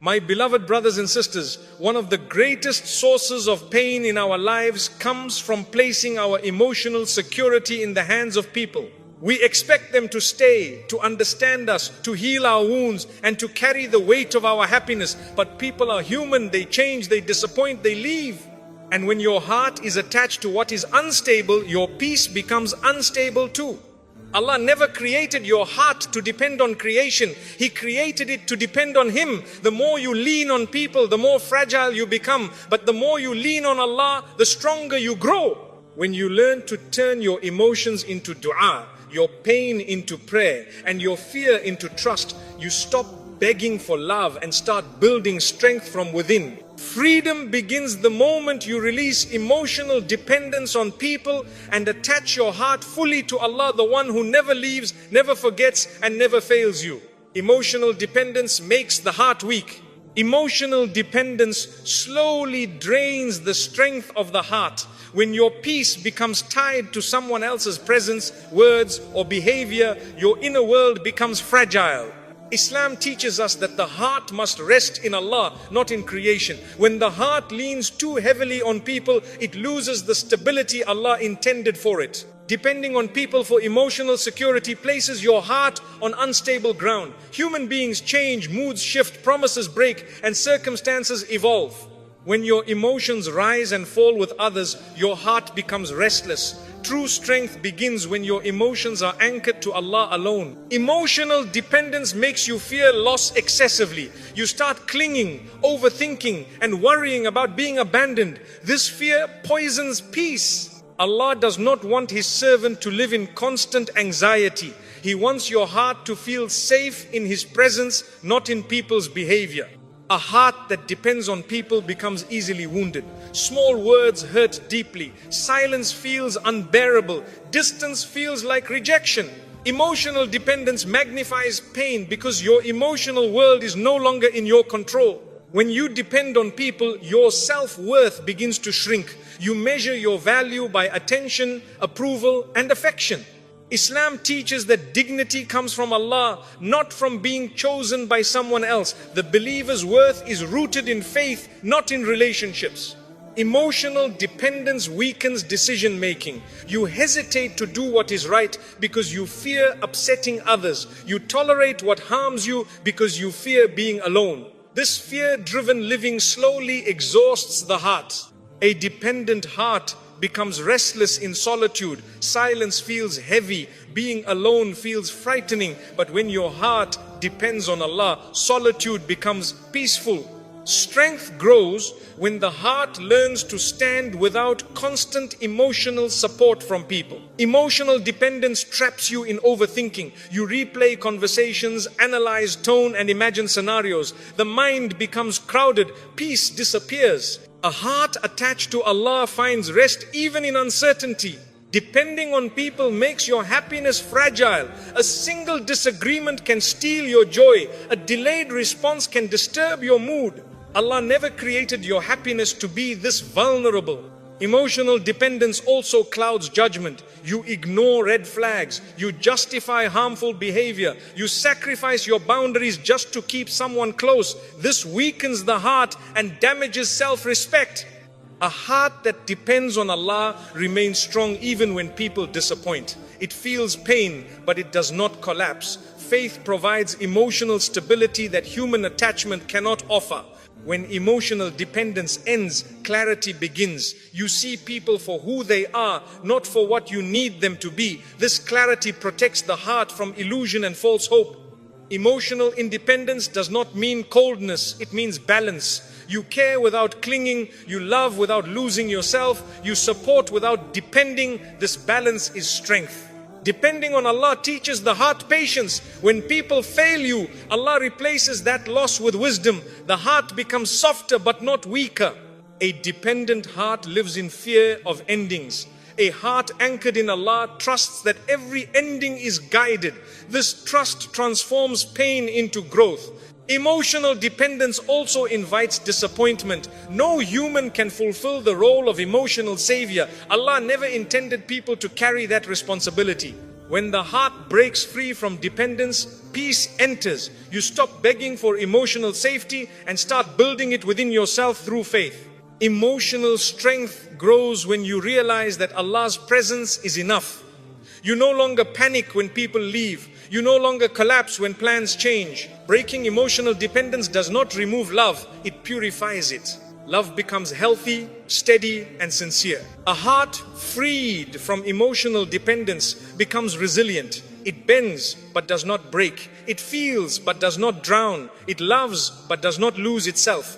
My beloved brothers and sisters, one of the greatest sources of pain in our lives comes from placing our emotional security in the hands of people. We expect them to stay, to understand us, to heal our wounds, and to carry the weight of our happiness. But people are human, they change, they disappoint, they leave. And when your heart is attached to what is unstable, your peace becomes unstable too. Allah never created your heart to depend on creation. He created it to depend on Him. The more you lean on people, the more fragile you become. But the more you lean on Allah, the stronger you grow. When you learn to turn your emotions into dua, your pain into prayer, and your fear into trust, you stop begging for love and start building strength from within. Freedom begins the moment you release emotional dependence on people and attach your heart fully to Allah, the one who never leaves, never forgets, and never fails you. Emotional dependence makes the heart weak. Emotional dependence slowly drains the strength of the heart. When your peace becomes tied to someone else's presence, words, or behavior, your inner world becomes fragile. Islam teaches us that the heart must rest in Allah, not in creation. When the heart leans too heavily on people, it loses the stability Allah intended for it. Depending on people for emotional security places your heart on unstable ground. Human beings change, moods shift, promises break, and circumstances evolve. When your emotions rise and fall with others, your heart becomes restless. True strength begins when your emotions are anchored to Allah alone. Emotional dependence makes you fear loss excessively. You start clinging, overthinking, and worrying about being abandoned. This fear poisons peace. Allah does not want His servant to live in constant anxiety. He wants your heart to feel safe in His presence, not in people's behavior. A heart that depends on people becomes easily wounded. Small words hurt deeply. Silence feels unbearable. Distance feels like rejection. Emotional dependence magnifies pain because your emotional world is no longer in your control. When you depend on people, your self-worth begins to shrink. You measure your value by attention, approval, and affection. Islam teaches that dignity comes from Allah, not from being chosen by someone else. The believer's worth is rooted in faith, not in relationships. Emotional dependence weakens decision making. You hesitate to do what is right because you fear upsetting others. You tolerate what harms you because you fear being alone. This fear-driven living slowly exhausts the heart. A dependent heart becomes restless in solitude. Silence feels heavy. Being alone feels frightening. But when your heart depends on Allah, solitude becomes peaceful. Strength grows when the heart learns to stand without constant emotional support from people. Emotional dependence traps you in overthinking. You replay conversations, analyze tone, and imagine scenarios. The mind becomes crowded. Peace disappears. A heart attached to Allah finds rest even in uncertainty. Depending on people makes your happiness fragile. A single disagreement can steal your joy. A delayed response can disturb your mood. Allah never created your happiness to be this vulnerable. Emotional dependence also clouds judgment. You ignore red flags. You justify harmful behavior. You sacrifice your boundaries just to keep someone close. This weakens the heart and damages self-respect. A heart that depends on Allah remains strong even when people disappoint. It feels pain, but it does not collapse. Faith provides emotional stability that human attachment cannot offer. When emotional dependence ends, clarity begins. You see people for who they are, not for what you need them to be. This clarity protects the heart from illusion and false hope. Emotional independence does not mean coldness, it means balance. You care without clinging, you love without losing yourself, you support without depending. This balance is strength. Depending on Allah teaches the heart patience. When people fail you, Allah replaces that loss with wisdom. The heart becomes softer but not weaker. A dependent heart lives in fear of endings. A heart anchored in Allah trusts that every ending is guided. This trust transforms pain into growth. Emotional dependence also invites disappointment. No human can fulfill the role of emotional savior. Allah never intended people to carry that responsibility. When the heart breaks free from dependence, peace enters. You stop begging for emotional safety and start building it within yourself through faith. Emotional strength grows when you realize that Allah's presence is enough. You no longer panic when people leave. You no longer collapse when plans change. Breaking emotional dependence does not remove love, it purifies it. Love becomes healthy, steady, and sincere. A heart freed from emotional dependence becomes resilient. It bends but does not break. It feels but does not drown. It loves but does not lose itself.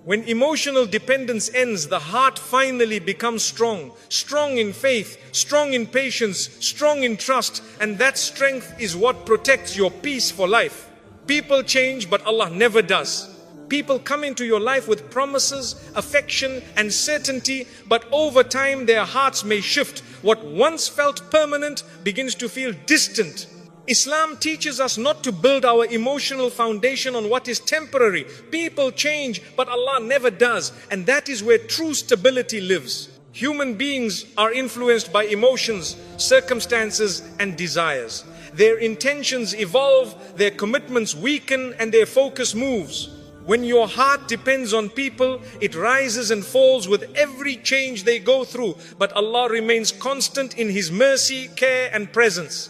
When emotional dependence ends, the heart finally becomes strong. Strong in faith, strong in patience, strong in trust. And that strength is what protects your peace for life. People change, but Allah never does. People come into your life with promises, affection, and certainty, but over time their hearts may shift. What once felt permanent begins to feel distant. Islam teaches us not to build our emotional foundation on what is temporary. People change, but Allah never does. And that is where true stability lives. Human beings are influenced by emotions, circumstances, and desires. Their intentions evolve, their commitments weaken, and their focus moves. When your heart depends on people, it rises and falls with every change they go through. But Allah remains constant in His mercy, care, and presence.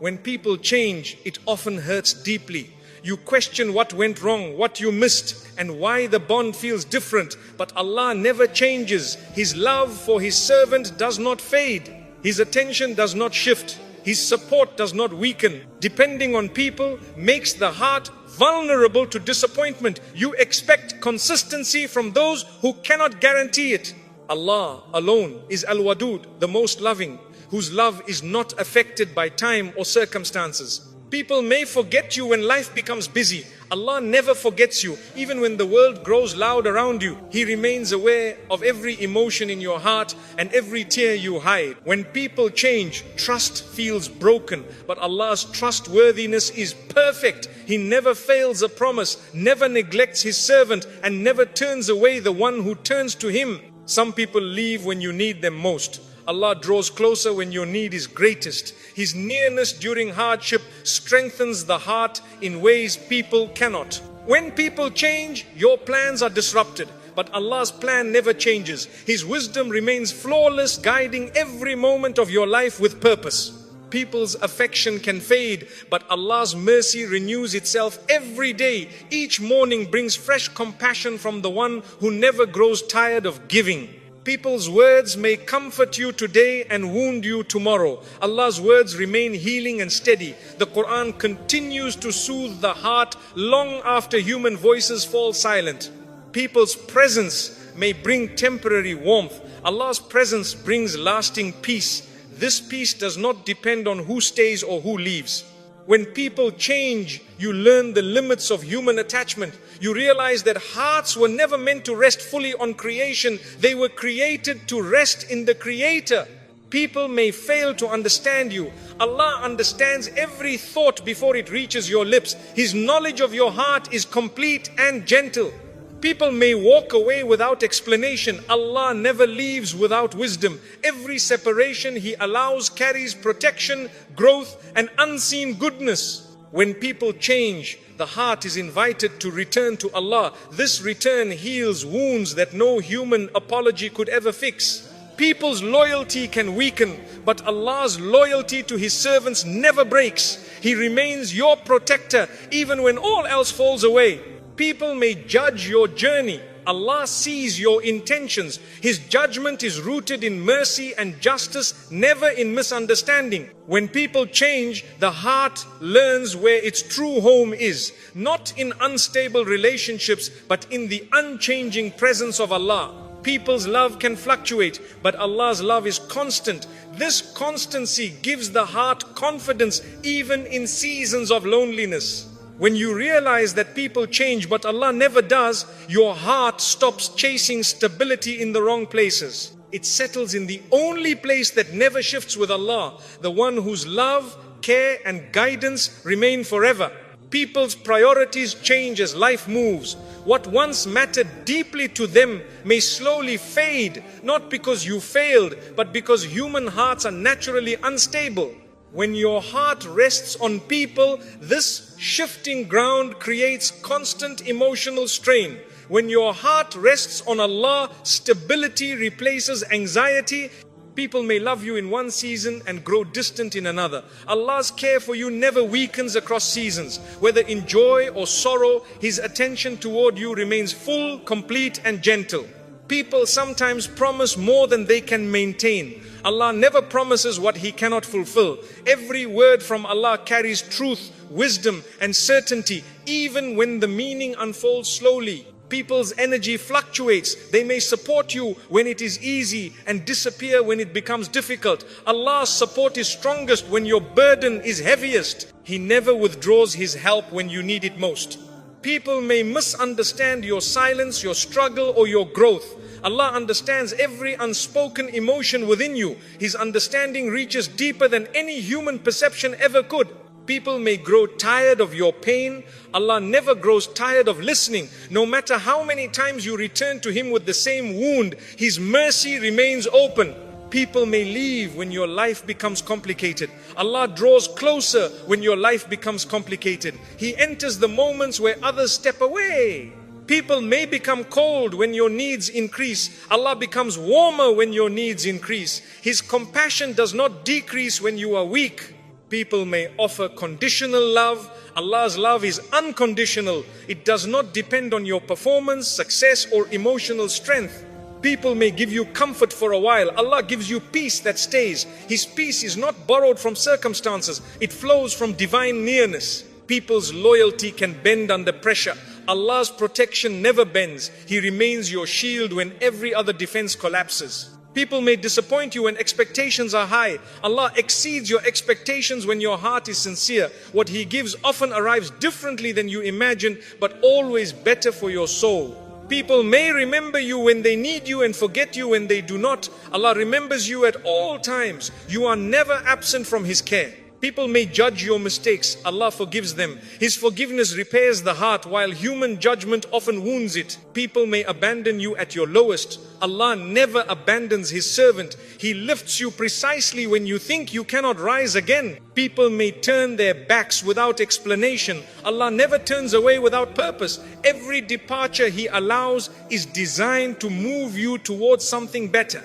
When people change, it often hurts deeply. You question what went wrong, what you missed, and why the bond feels different. But Allah never changes. His love for His servant does not fade. His attention does not shift. His support does not weaken. Depending on people makes the heart vulnerable to disappointment. You expect consistency from those who cannot guarantee it. Allah alone is Al-Wadud, the most loving, whose love is not affected by time or circumstances. People may forget you when life becomes busy. Allah never forgets you. Even when the world grows loud around you, He remains aware of every emotion in your heart and every tear you hide. When people change, trust feels broken, but Allah's trustworthiness is perfect. He never fails a promise, never neglects His servant, and never turns away the one who turns to Him. Some people leave when you need them most. Allah draws closer when your need is greatest. His nearness during hardship strengthens the heart in ways people cannot. When people change, your plans are disrupted. But Allah's plan never changes. His wisdom remains flawless, guiding every moment of your life with purpose. People's affection can fade, but Allah's mercy renews itself every day. Each morning brings fresh compassion from the one who never grows tired of giving. People's words may comfort you today and wound you tomorrow. Allah's words remain healing and steady. The Quran continues to soothe the heart long after human voices fall silent. People's presence may bring temporary warmth. Allah's presence brings lasting peace. This peace does not depend on who stays or who leaves. When people change, you learn the limits of human attachment. You realize that hearts were never meant to rest fully on creation. They were created to rest in the Creator. People may fail to understand you. Allah understands every thought before it reaches your lips. His knowledge of your heart is complete and gentle. People may walk away without explanation. Allah never leaves without wisdom. Every separation He allows carries protection, growth, and unseen goodness. When people change, the heart is invited to return to Allah. This return heals wounds that no human apology could ever fix. People's loyalty can weaken, but Allah's loyalty to His servants never breaks. He remains your protector even when all else falls away. People may judge your journey. Allah sees your intentions. His judgment is rooted in mercy and justice, never in misunderstanding. When people change, the heart learns where its true home is, not in unstable relationships, but in the unchanging presence of Allah. People's love can fluctuate, but Allah's love is constant. This constancy gives the heart confidence even in seasons of loneliness. When you realize that people change but Allah never does, your heart stops chasing stability in the wrong places. It settles in the only place that never shifts with Allah, the one whose love, care and guidance remain forever. People's priorities change as life moves. What once mattered deeply to them may slowly fade, not because you failed, but because human hearts are naturally unstable. When your heart rests on people, this shifting ground creates constant emotional strain. When your heart rests on Allah, stability replaces anxiety. People may love you in one season and grow distant in another. Allah's care for you never weakens across seasons. Whether in joy or sorrow, His attention toward you remains full, complete and gentle. People sometimes promise more than they can maintain. Allah never promises what He cannot fulfill. Every word from Allah carries truth, wisdom and certainty, even when the meaning unfolds slowly. People's energy fluctuates. They may support you when it is easy and disappear when it becomes difficult. Allah's support is strongest when your burden is heaviest. He never withdraws His help when you need it most. People may misunderstand your silence, your struggle or your growth. Allah understands every unspoken emotion within you. His understanding reaches deeper than any human perception ever could. People may grow tired of your pain. Allah never grows tired of listening. No matter how many times you return to Him with the same wound, His mercy remains open. People may leave when your life becomes complicated. Allah draws closer when your life becomes complicated. He enters the moments where others step away. People may become cold when your needs increase. Allah becomes warmer when your needs increase. His compassion does not decrease when you are weak. People may offer conditional love. Allah's love is unconditional. It does not depend on your performance, success or emotional strength. People may give you comfort for a while. Allah gives you peace that stays. His peace is not borrowed from circumstances. It flows from divine nearness. People's loyalty can bend under pressure. Allah's protection never bends. He remains your shield when every other defense collapses. People may disappoint you when expectations are high. Allah exceeds your expectations when your heart is sincere. What He gives often arrives differently than you imagine, but always better for your soul. People may remember you when they need you and forget you when they do not. Allah remembers you at all times. You are never absent from His care. People may judge your mistakes. Allah forgives them. His forgiveness repairs the heart, while human judgment often wounds it. People may abandon you at your lowest. Allah never abandons His servant. He lifts you precisely when you think you cannot rise again. People may turn their backs without explanation. Allah never turns away without purpose. Every departure He allows is designed to move you towards something better.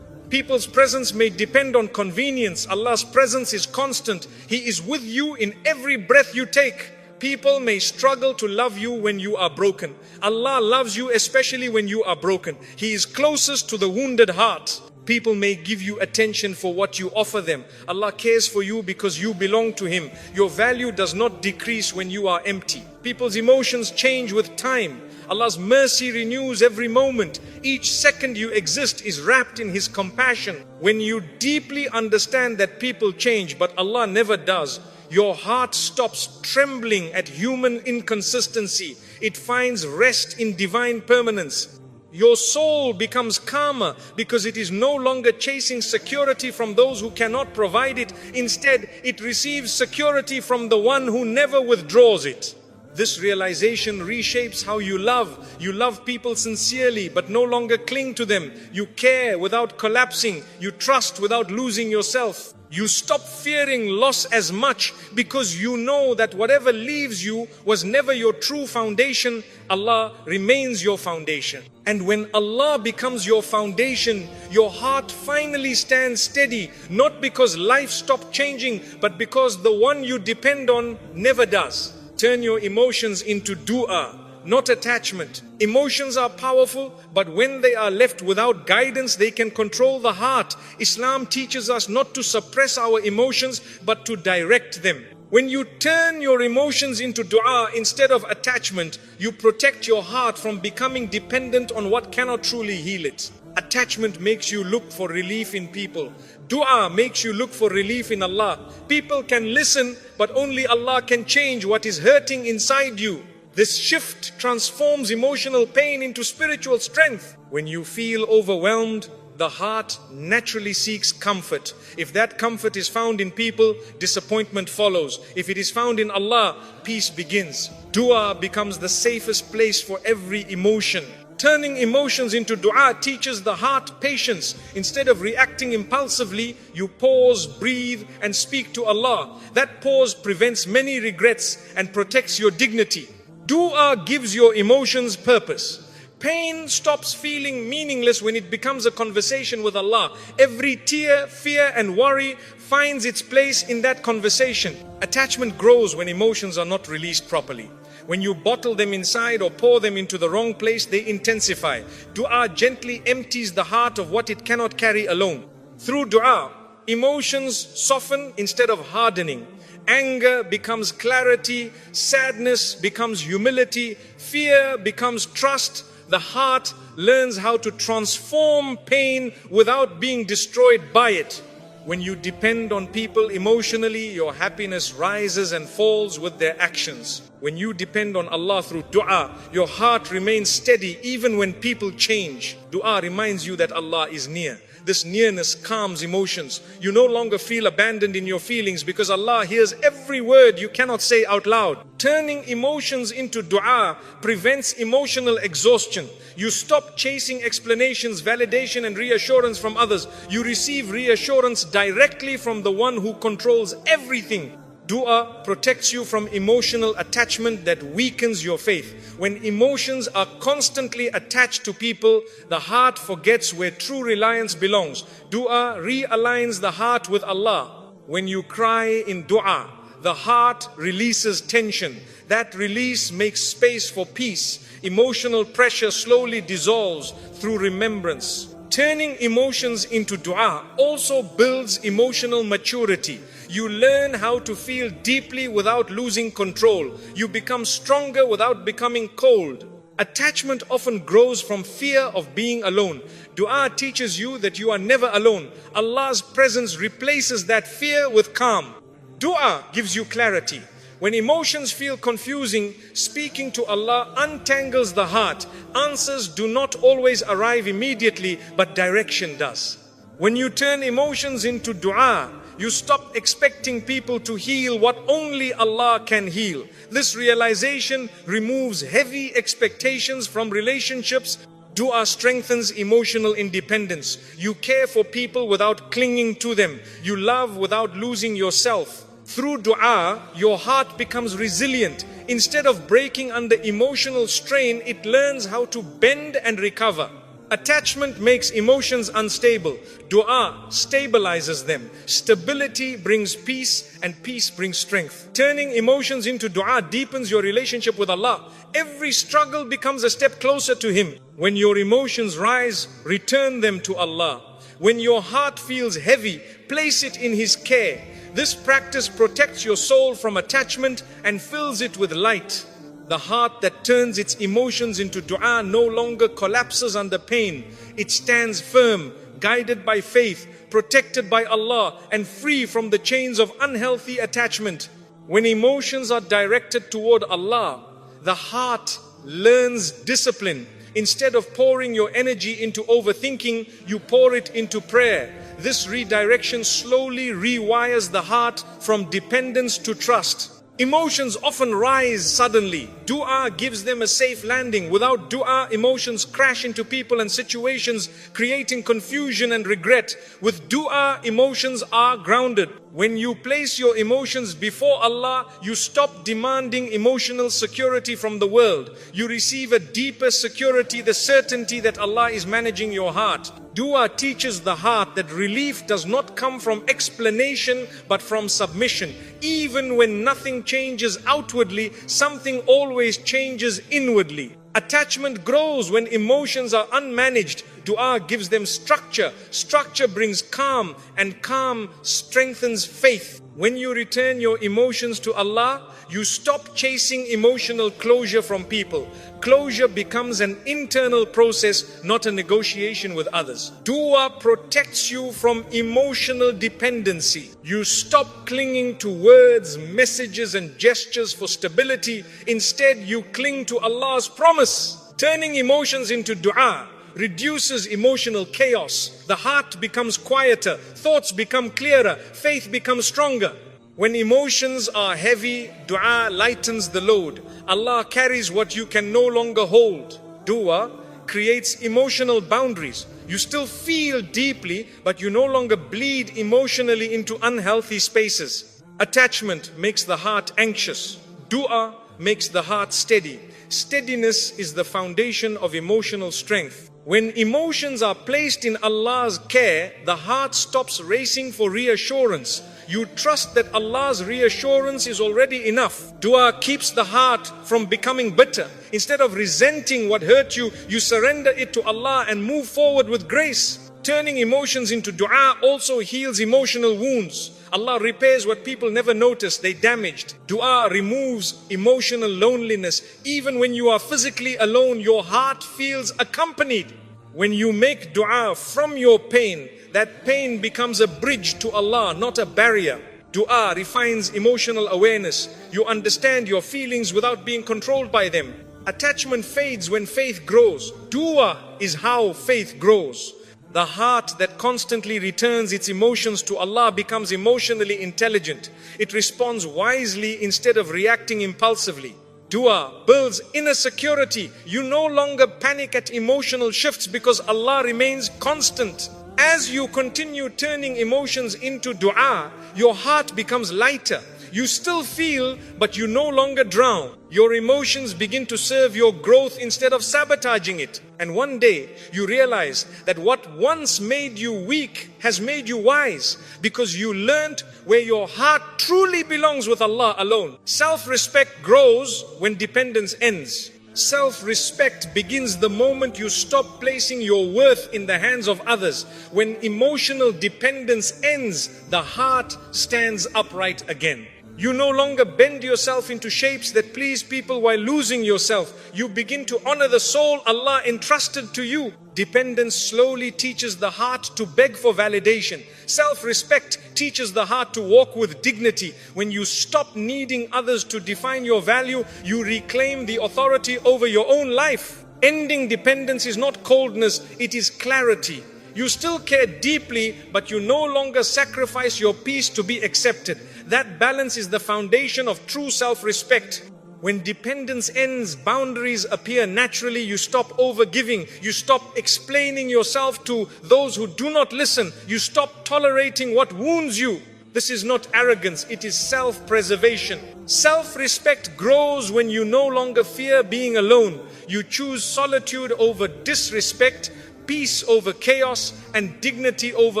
People's presence may depend on convenience. Allah's presence is constant. He is with you in every breath you take. People may struggle to love you when you are broken. Allah loves you especially when you are broken. He is closest to the wounded heart. People may give you attention for what you offer them. Allah cares for you because you belong to Him. Your value does not decrease when you are empty. People's emotions change with time. Allah's mercy renews every moment. Each second you exist is wrapped in His compassion. When you deeply understand that people change, but Allah never does, your heart stops trembling at human inconsistency. It finds rest in divine permanence. Your soul becomes calmer because it is no longer chasing security from those who cannot provide it. Instead, it receives security from the one who never withdraws it. This realization reshapes how you love. You love people sincerely, but no longer cling to them. You care without collapsing. You trust without losing yourself. You stop fearing loss as much because you know that whatever leaves you was never your true foundation. Allah remains your foundation. And when Allah becomes your foundation, your heart finally stands steady, not because life stopped changing, but because the one you depend on never does. Turn your emotions into dua, not attachment. Emotions are powerful, but when they are left without guidance, they can control the heart. Islam teaches us not to suppress our emotions, but to direct them. When you turn your emotions into dua instead of attachment, you protect your heart from becoming dependent on what cannot truly heal it. Attachment makes you look for relief in people. Dua makes you look for relief in Allah. People can listen, but only Allah can change what is hurting inside you. This shift transforms emotional pain into spiritual strength. When you feel overwhelmed, the heart naturally seeks comfort. If that comfort is found in people, disappointment follows. If it is found in Allah, peace begins. Dua becomes the safest place for every emotion. Turning emotions into dua teaches the heart patience. Instead of reacting impulsively, you pause, breathe, and speak to Allah. That pause prevents many regrets and protects your dignity. Dua gives your emotions purpose. Pain stops feeling meaningless when it becomes a conversation with Allah. Every tear, fear, and worry finds its place in that conversation. Attachment grows when emotions are not released properly. When you bottle them inside or pour them into the wrong place, they intensify. Dua gently empties the heart of what it cannot carry alone. Through dua, emotions soften instead of hardening. Anger becomes clarity, sadness becomes humility, fear becomes trust. The heart learns how to transform pain without being destroyed by it. When you depend on people emotionally, your happiness rises and falls with their actions. When you depend on Allah through dua, your heart remains steady even when people change. Dua reminds you that Allah is near. This nearness calms emotions. You no longer feel abandoned in your feelings because Allah hears every word you cannot say out loud. Turning emotions into dua prevents emotional exhaustion. You stop chasing explanations, validation, and reassurance from others. You receive reassurance directly from the one who controls everything. Dua protects you from emotional attachment that weakens your faith. When emotions are constantly attached to people, the heart forgets where true reliance belongs. Dua realigns the heart with Allah. When you cry in dua, the heart releases tension. That release makes space for peace. Emotional pressure slowly dissolves through remembrance. Turning emotions into dua also builds emotional maturity. You learn how to feel deeply without losing control. You become stronger without becoming cold. Attachment often grows from fear of being alone. Dua teaches you that you are never alone. Allah's presence replaces that fear with calm. Dua gives you clarity. When emotions feel confusing, speaking to Allah untangles the heart. Answers do not always arrive immediately, but direction does. When you turn emotions into dua, you stop expecting people to heal what only Allah can heal. This realization removes heavy expectations from relationships. Dua strengthens emotional independence. You care for people without clinging to them. You love without losing yourself. Through dua, your heart becomes resilient. Instead of breaking under emotional strain, it learns how to bend and recover. Attachment makes emotions unstable. Dua stabilizes them. Stability brings peace, and peace brings strength. Turning emotions into dua deepens your relationship with Allah. Every struggle becomes a step closer to Him. When your emotions rise, return them to Allah. When your heart feels heavy, place it in His care. This practice protects your soul from attachment and fills it with light. The heart that turns its emotions into dua no longer collapses under pain. It stands firm, guided by faith, protected by Allah, and free from the chains of unhealthy attachment. When emotions are directed toward Allah, the heart learns discipline. Instead of pouring your energy into overthinking, you pour it into prayer. This redirection slowly rewires the heart from dependence to trust. Emotions often rise suddenly. Dua gives them a safe landing. Without dua, emotions crash into people and situations, creating confusion and regret. With dua, emotions are grounded. When you place your emotions before Allah, you stop demanding emotional security from the world. You receive a deeper security, the certainty that Allah is managing your heart. Dua teaches the heart that relief does not come from explanation but from submission. Even when nothing changes outwardly, something always changes inwardly. Attachment grows when emotions are unmanaged. Dua gives them structure. Structure brings calm, and calm strengthens faith. When you return your emotions to Allah, you stop chasing emotional closure from people. Closure becomes an internal process, not a negotiation with others. Dua protects you from emotional dependency. You stop clinging to words, messages, and gestures for stability. Instead, you cling to Allah's promise. Turning emotions into dua reduces emotional chaos. The heart becomes quieter, thoughts become clearer, faith becomes stronger. When emotions are heavy, dua lightens the load. Allah carries what you can no longer hold. Dua creates emotional boundaries. You still feel deeply, but you no longer bleed emotionally into unhealthy spaces. Attachment makes the heart anxious. Dua makes the heart steady. Steadiness is the foundation of emotional strength. When emotions are placed in Allah's care, the heart stops racing for reassurance. You trust that Allah's reassurance is already enough. Dua keeps the heart from becoming bitter. Instead of resenting what hurt you, you surrender it to Allah and move forward with grace. Turning emotions into dua also heals emotional wounds. Allah repairs what people never noticed they damaged. Dua removes emotional loneliness. Even when you are physically alone, your heart feels accompanied. When you make dua from your pain, that pain becomes a bridge to Allah, not a barrier. Dua refines emotional awareness. You understand your feelings without being controlled by them. Attachment fades when faith grows. Dua is how faith grows. The heart that constantly returns its emotions to Allah becomes emotionally intelligent. It responds wisely instead of reacting impulsively. Dua builds inner security. You no longer panic at emotional shifts because Allah remains constant. As you continue turning emotions into dua, your heart becomes lighter. You still feel, but you no longer drown. Your emotions begin to serve your growth instead of sabotaging it. And one day, you realize that what once made you weak has made you wise, because you learned where your heart truly belongs with Allah alone. Self-respect grows when dependence ends. Self-respect begins the moment you stop placing your worth in the hands of others. When emotional dependence ends, the heart stands upright again. You no longer bend yourself into shapes that please people while losing yourself. You begin to honor the soul Allah entrusted to you. Dependence slowly teaches the heart to beg for validation. Self-respect teaches the heart to walk with dignity. When you stop needing others to define your value, you reclaim the authority over your own life. Ending dependence is not coldness, it is clarity. You still care deeply, but you no longer sacrifice your peace to be accepted. That balance is the foundation of true self-respect. When dependence ends, boundaries appear naturally. You stop overgiving. You stop explaining yourself to those who do not listen. You stop tolerating what wounds you. This is not arrogance, it is self-preservation. Self-respect grows when you no longer fear being alone. You choose solitude over disrespect, peace over chaos, and dignity over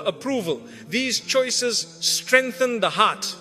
approval. These choices strengthen the heart.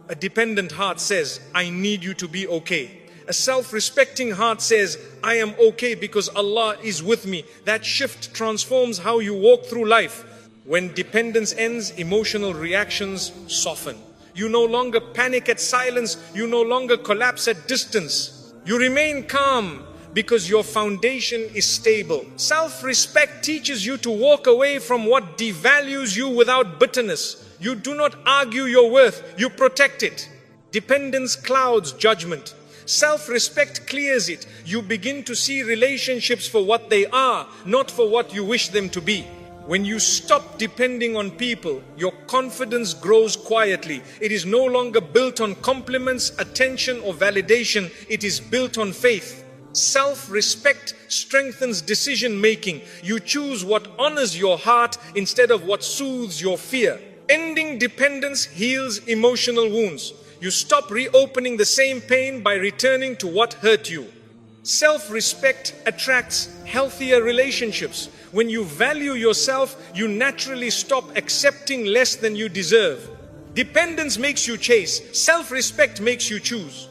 A dependent heart says, I need you to be okay. A self-respecting heart says, I am okay because Allah is with me. That shift transforms how you walk through life. When dependence ends, emotional reactions soften. You no longer panic at silence. You no longer collapse at distance. You remain calm because your foundation is stable. Self-respect teaches you to walk away from what devalues you without bitterness. You do not argue your worth, you protect it. Dependence clouds judgment. Self-respect clears it. You begin to see relationships for what they are, not for what you wish them to be. When you stop depending on people, your confidence grows quietly. It is no longer built on compliments, attention, or validation. It is built on faith. Self-respect strengthens decision-making. You choose what honors your heart instead of what soothes your fear. Ending dependence heals emotional wounds. You stop reopening the same pain by returning to what hurt you. Self-respect attracts healthier relationships. When you value yourself, you naturally stop accepting less than you deserve. Dependence makes you chase. Self-respect makes you choose.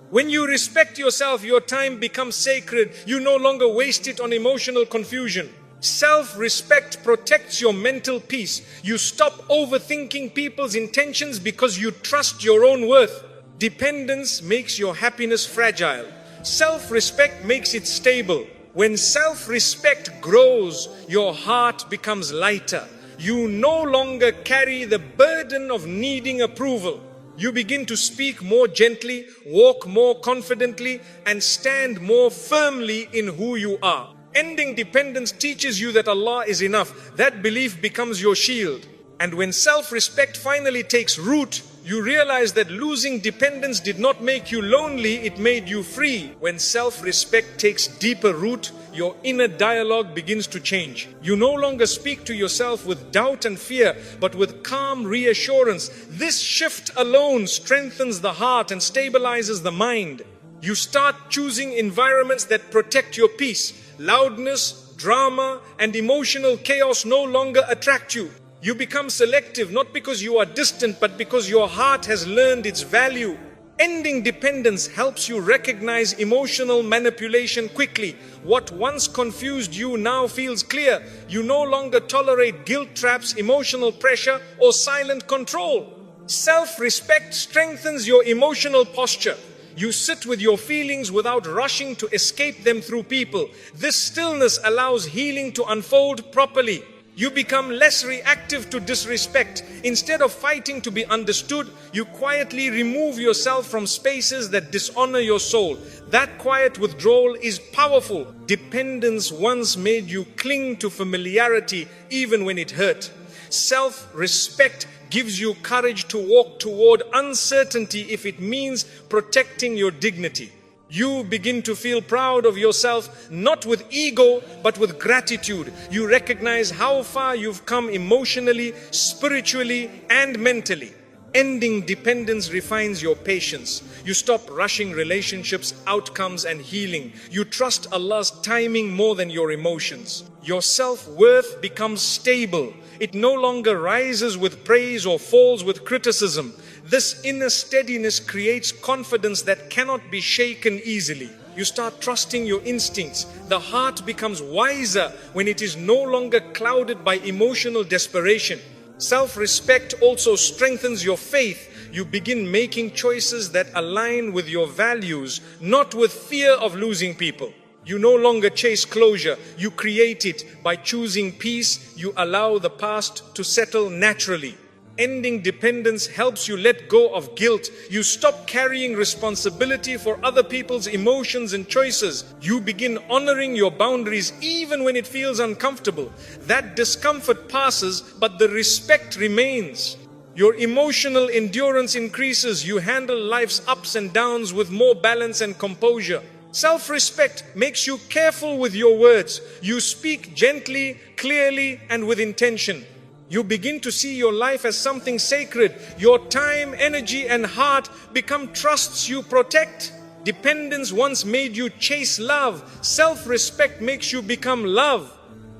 When you respect yourself, your time becomes sacred. You no longer waste it on emotional confusion. Self-respect protects your mental peace. You stop overthinking people's intentions because you trust your own worth. Dependence makes your happiness fragile. Self-respect makes it stable. When self-respect grows, your heart becomes lighter. You no longer carry the burden of needing approval. You begin to speak more gently, walk more confidently, and stand more firmly in who you are. Ending dependence teaches you that Allah is enough. That belief becomes your shield. And when self-respect finally takes root, you realize that losing dependence did not make you lonely, it made you free. When self-respect takes deeper root, your inner dialogue begins to change. You no longer speak to yourself with doubt and fear, but with calm reassurance. This shift alone strengthens the heart and stabilizes the mind. You start choosing environments that protect your peace. Loudness, drama, and emotional chaos no longer attract you. You become selective, not because you are distant, but because your heart has learned its value. Ending dependence helps you recognize emotional manipulation quickly. What once confused you now feels clear. You no longer tolerate guilt traps, emotional pressure, or silent control. Self-respect strengthens your emotional posture. You sit with your feelings without rushing to escape them through people. This stillness allows healing to unfold properly. You become less reactive to disrespect. Instead of fighting to be understood, you quietly remove yourself from spaces that dishonor your soul. That quiet withdrawal is powerful. Dependence once made you cling to familiarity even when it hurt. Self-respect gives you courage to walk toward uncertainty if it means protecting your dignity. You begin to feel proud of yourself, not with ego, but with gratitude. You recognize how far you've come emotionally, spiritually, and mentally. Ending dependence refines your patience. You stop rushing relationships, outcomes, and healing. You trust Allah's timing more than your emotions. Your self-worth becomes stable. It no longer rises with praise or falls with criticism. This inner steadiness creates confidence that cannot be shaken easily. You start trusting your instincts. The heart becomes wiser when it is no longer clouded by emotional desperation. Self-respect also strengthens your faith. You begin making choices that align with your values, not with fear of losing people. You no longer chase closure, you create it. By choosing peace, you allow the past to settle naturally. Ending dependence helps you let go of guilt. You stop carrying responsibility for other people's emotions and choices. You begin honoring your boundaries even when it feels uncomfortable. That discomfort passes, but the respect remains. Your emotional endurance increases. You handle life's ups and downs with more balance and composure. Self-respect makes you careful with your words. You speak gently, clearly, and with intention. You begin to see your life as something sacred. Your time, energy, and heart become trusts you protect. Dependence once made you chase love. Self-respect makes you become love.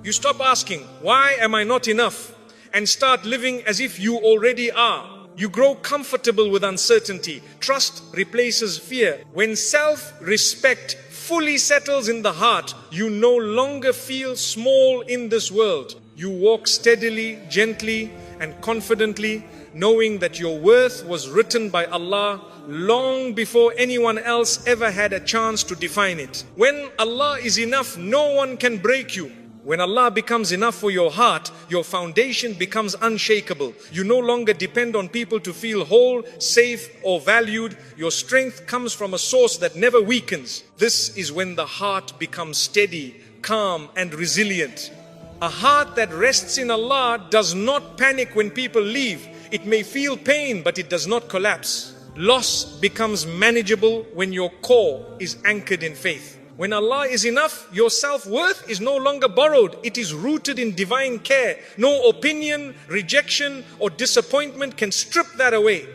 You stop asking, "Why am I not enough?" and start living as if you already are. You grow comfortable with uncertainty. Trust replaces fear. When self-respect fully settles in the heart, you no longer feel small in this world. You walk steadily, gently, and confidently, knowing that your worth was written by Allah long before anyone else ever had a chance to define it. When Allah is enough, no one can break you. When Allah becomes enough for your heart, your foundation becomes unshakable. You no longer depend on people to feel whole, safe, or valued. Your strength comes from a source that never weakens. This is when the heart becomes steady, calm, and resilient. A heart that rests in Allah does not panic when people leave. It may feel pain, but it does not collapse. Loss becomes manageable when your core is anchored in faith. When Allah is enough, your self-worth is no longer borrowed. It is rooted in divine care. No opinion, rejection, or disappointment can strip that away.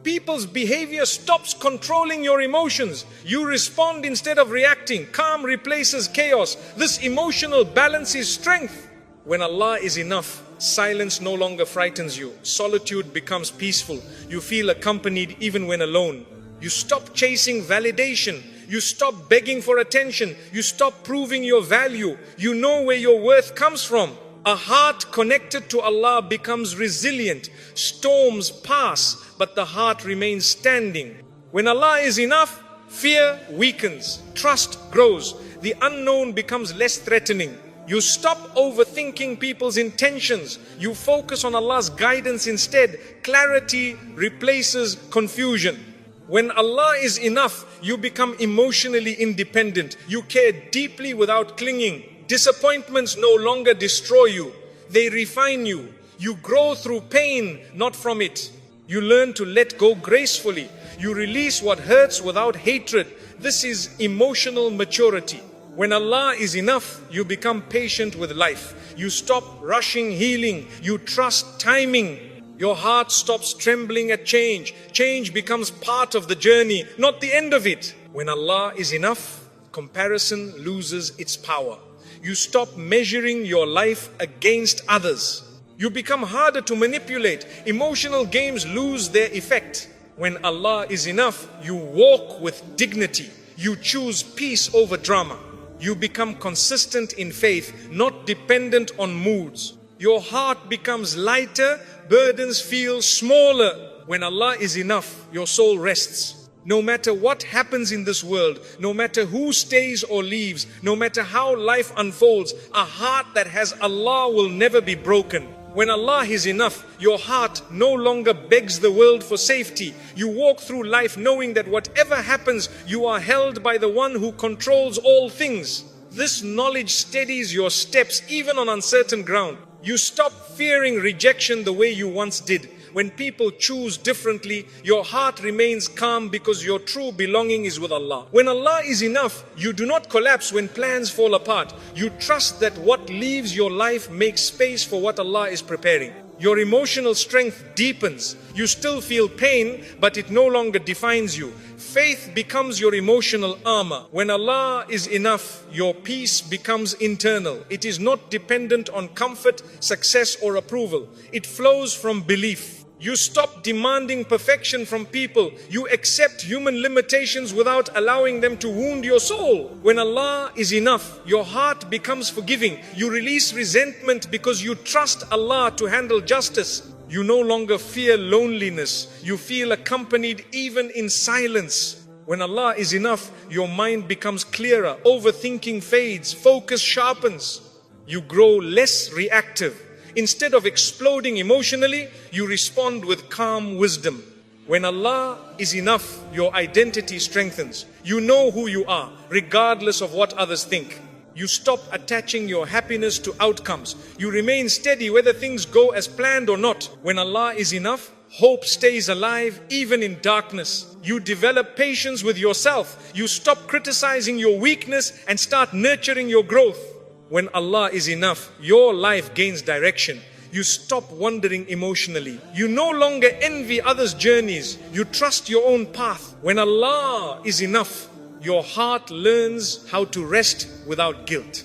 People's behavior stops controlling your emotions. You respond instead of reacting. Calm replaces chaos. This emotional balance is strength. When Allah is enough, silence no longer frightens you. Solitude becomes peaceful. You feel accompanied even when alone. You stop chasing validation. You stop begging for attention. You stop proving your value. You know where your worth comes from. A heart connected to Allah becomes resilient. Storms pass, but the heart remains standing. When Allah is enough, fear weakens. Trust grows. The unknown becomes less threatening. You stop overthinking people's intentions. You focus on Allah's guidance instead. Clarity replaces confusion. When Allah is enough, you become emotionally independent. You care deeply without clinging. Disappointments no longer destroy you. They refine you. You grow through pain, not from it. You learn to let go gracefully. You release what hurts without hatred. This is emotional maturity. When Allah is enough, you become patient with life. You stop rushing healing. You trust timing. Your heart stops trembling at change. Change becomes part of the journey, not the end of it. When Allah is enough, comparison loses its power. You stop measuring your life against others. You become harder to manipulate. Emotional games lose their effect. When Allah is enough, you walk with dignity. You choose peace over drama. You become consistent in faith, not dependent on moods. Your heart becomes lighter, burdens feel smaller. When Allah is enough, your soul rests. No matter what happens in this world, no matter who stays or leaves, no matter how life unfolds, a heart that has Allah will never be broken. When Allah is enough, your heart no longer begs the world for safety. You walk through life knowing that whatever happens, you are held by the one who controls all things. This knowledge steadies your steps even on uncertain ground. You stop fearing rejection the way you once did. When people choose differently, your heart remains calm because your true belonging is with Allah. When Allah is enough, you do not collapse when plans fall apart. You trust that what leaves your life makes space for what Allah is preparing. Your emotional strength deepens. You still feel pain, but it no longer defines you. Faith becomes your emotional armor. When Allah is enough, your peace becomes internal. It is not dependent on comfort, success, or approval. It flows from belief. You stop demanding perfection from people. You accept human limitations without allowing them to wound your soul. When Allah is enough, your heart becomes forgiving. You release resentment because you trust Allah to handle justice. You no longer fear loneliness. You feel accompanied even in silence. When Allah is enough, your mind becomes clearer. Overthinking fades. Focus sharpens. You grow less reactive. Instead of exploding emotionally, you respond with calm wisdom. When Allah is enough, your identity strengthens. You know who you are, regardless of what others think. You stop attaching your happiness to outcomes. You remain steady whether things go as planned or not. When Allah is enough, hope stays alive even in darkness. You develop patience with yourself. You stop criticizing your weakness and start nurturing your growth. When Allah is enough, your life gains direction. You stop wandering emotionally. You no longer envy others' journeys. You trust your own path. When Allah is enough, your heart learns how to rest without guilt.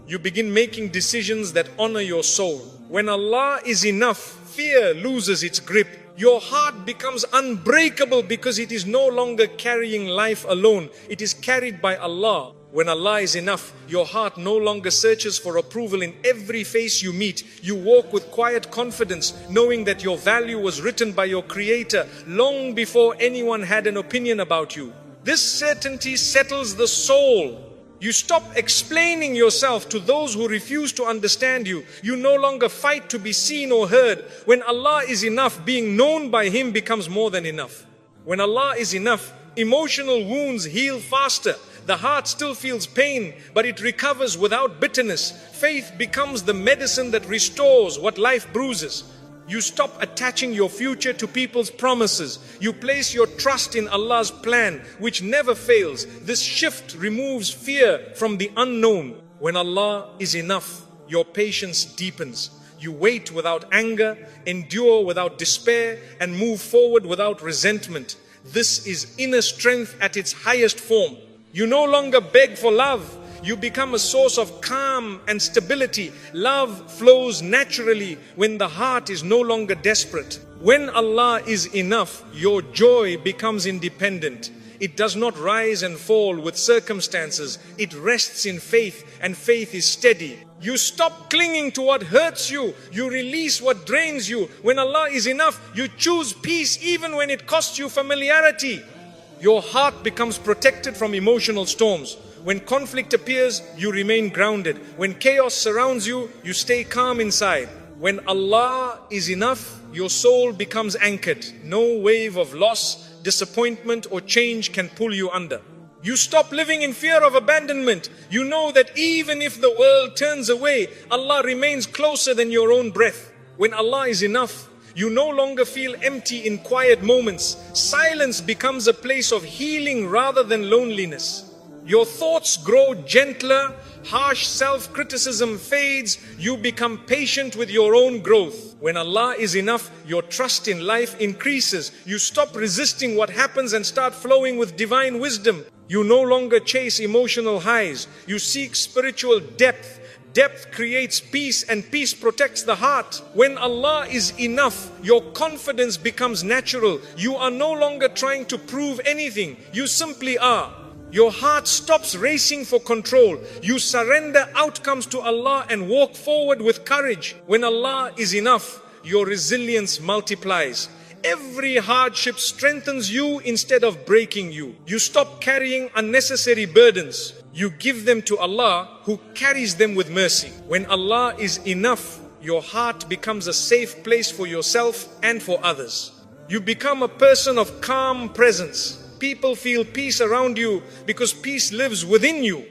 You begin making decisions that honor your soul. When Allah is enough, fear loses its grip. Your heart becomes unbreakable because it is no longer carrying life alone. It is carried by Allah. When Allah is enough, your heart no longer searches for approval in every face you meet. You walk with quiet confidence, knowing that your value was written by your Creator long before anyone had an opinion about you. This certainty settles the soul. You stop explaining yourself to those who refuse to understand you. You no longer fight to be seen or heard. When Allah is enough, being known by Him becomes more than enough. When Allah is enough, emotional wounds heal faster. The heart still feels pain, but it recovers without bitterness. Faith becomes the medicine that restores what life bruises. You stop attaching your future to people's promises. You place your trust in Allah's plan, which never fails. This shift removes fear from the unknown. When Allah is enough, your patience deepens. You wait without anger, endure without despair, and move forward without resentment. This is inner strength at its highest form. You no longer beg for love. You become a source of calm and stability. Love flows naturally when the heart is no longer desperate. When Allah is enough, your joy becomes independent. It does not rise and fall with circumstances. It rests in faith, and faith is steady. You stop clinging to what hurts you. You release what drains you. When Allah is enough, you choose peace even when it costs you familiarity. Your heart becomes protected from emotional storms. When conflict appears, you remain grounded. When chaos surrounds you, you stay calm inside. When Allah is enough, your soul becomes anchored. No wave of loss, disappointment, or change can pull you under. You stop living in fear of abandonment. You know that even if the world turns away, Allah remains closer than your own breath. When Allah is enough, you no longer feel empty in quiet moments. Silence becomes a place of healing rather than loneliness. Your thoughts grow gentler, harsh self-criticism fades, you become patient with your own growth. When Allah is enough, your trust in life increases. You stop resisting what happens and start flowing with divine wisdom. You no longer chase emotional highs. You seek spiritual depth. Depth creates peace, and peace protects the heart. When Allah is enough, your confidence becomes natural. You are no longer trying to prove anything. You simply are. Your heart stops racing for control. You surrender outcomes to Allah and walk forward with courage. When Allah is enough, your resilience multiplies. Every hardship strengthens you instead of breaking you. You stop carrying unnecessary burdens. You give them to Allah, who carries them with mercy. When Allah is enough, your heart becomes a safe place for yourself and for others. You become a person of calm presence. People feel peace around you because peace lives within you.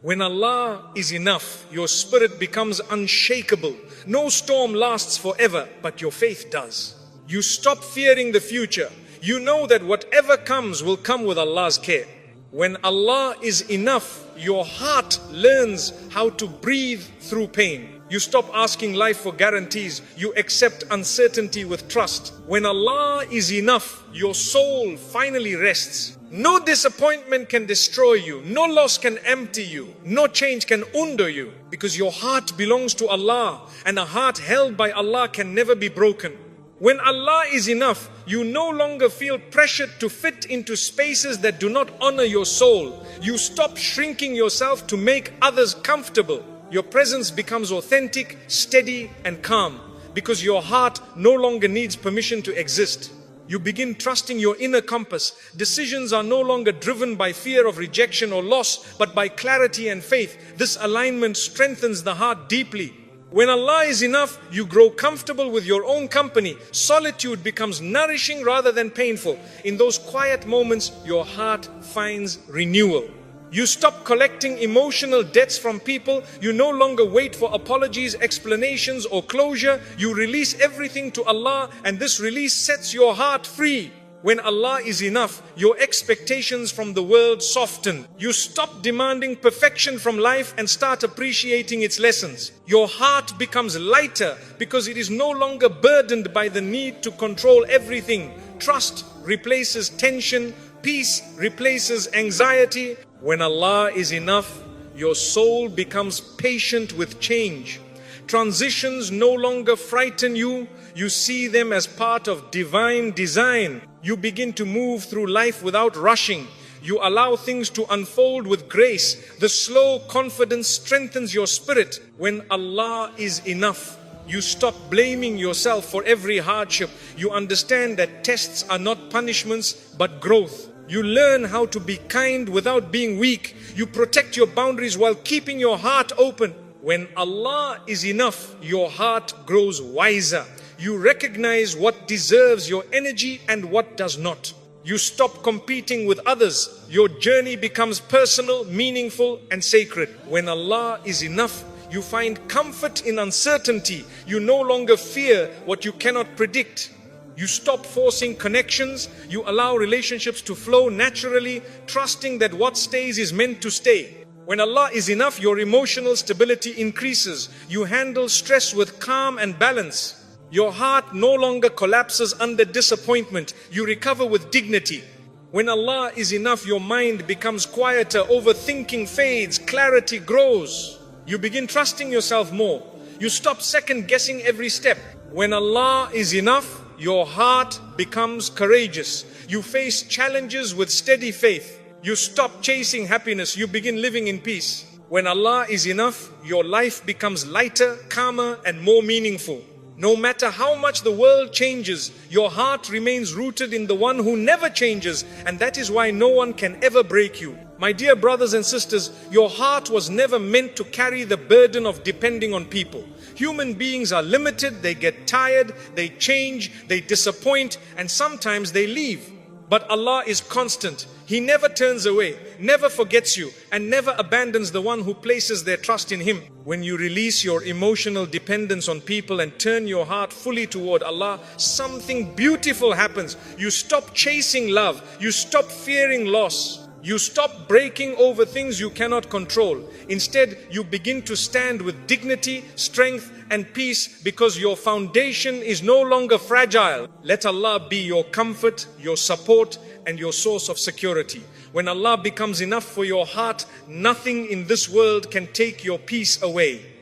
When Allah is enough, your spirit becomes unshakable. No storm lasts forever, but your faith does. You stop fearing the future. You know that whatever comes will come with Allah's care. When Allah is enough, your heart learns how to breathe through pain. You stop asking life for guarantees. You accept uncertainty with trust. When Allah is enough, your soul finally rests. No disappointment can destroy you. No loss can empty you. No change can undo you. Because your heart belongs to Allah, and a heart held by Allah can never be broken. When Allah is enough, you no longer feel pressured to fit into spaces that do not honor your soul. You stop shrinking yourself to make others comfortable. Your presence becomes authentic, steady, and calm, because your heart no longer needs permission to exist. You begin trusting your inner compass. Decisions are no longer driven by fear of rejection or loss, but by clarity and faith. This alignment strengthens the heart deeply. When Allah is enough, you grow comfortable with your own company. Solitude becomes nourishing rather than painful. In those quiet moments, your heart finds renewal. You stop collecting emotional debts from people. You no longer wait for apologies, explanations, or closure. You release everything to Allah, and this release sets your heart free. When Allah is enough, your expectations from the world soften. You stop demanding perfection from life and start appreciating its lessons. Your heart becomes lighter because it is no longer burdened by the need to control everything. Trust replaces tension. Peace replaces anxiety. When Allah is enough, your soul becomes patient with change. Transitions no longer frighten you. You see them as part of divine design. You begin to move through life without rushing. You allow things to unfold with grace. The slow confidence strengthens your spirit. When Allah is enough, you stop blaming yourself for every hardship. You understand that tests are not punishments, but growth. You learn how to be kind without being weak. You protect your boundaries while keeping your heart open. When Allah is enough, your heart grows wiser. You recognize what deserves your energy and what does not. You stop competing with others. Your journey becomes personal, meaningful, and sacred. When Allah is enough, you find comfort in uncertainty. You no longer fear what you cannot predict. You stop forcing connections. You allow relationships to flow naturally, trusting that what stays is meant to stay. When Allah is enough, your emotional stability increases. You handle stress with calm and balance. Your heart no longer collapses under disappointment. You recover with dignity. When Allah is enough, your mind becomes quieter, overthinking fades, clarity grows. You begin trusting yourself more. You stop second guessing every step. When Allah is enough, your heart becomes courageous. You face challenges with steady faith. You stop chasing happiness. You begin living in peace. When Allah is enough, your life becomes lighter, calmer, and more meaningful. No matter how much the world changes, your heart remains rooted in the one who never changes, and that is why no one can ever break you. My dear brothers and sisters, your heart was never meant to carry the burden of depending on people. Human beings are limited, they get tired, they change, they disappoint, and sometimes they leave. But Allah is constant. He never turns away, never forgets you, and never abandons the one who places their trust in Him. When you release your emotional dependence on people and turn your heart fully toward Allah, something beautiful happens. You stop chasing love. You stop fearing loss. You stop breaking over things you cannot control. Instead, you begin to stand with dignity, strength, and peace because your foundation is no longer fragile. Let Allah be your comfort, your support, and your source of security. When Allah becomes enough for your heart, nothing in this world can take your peace away.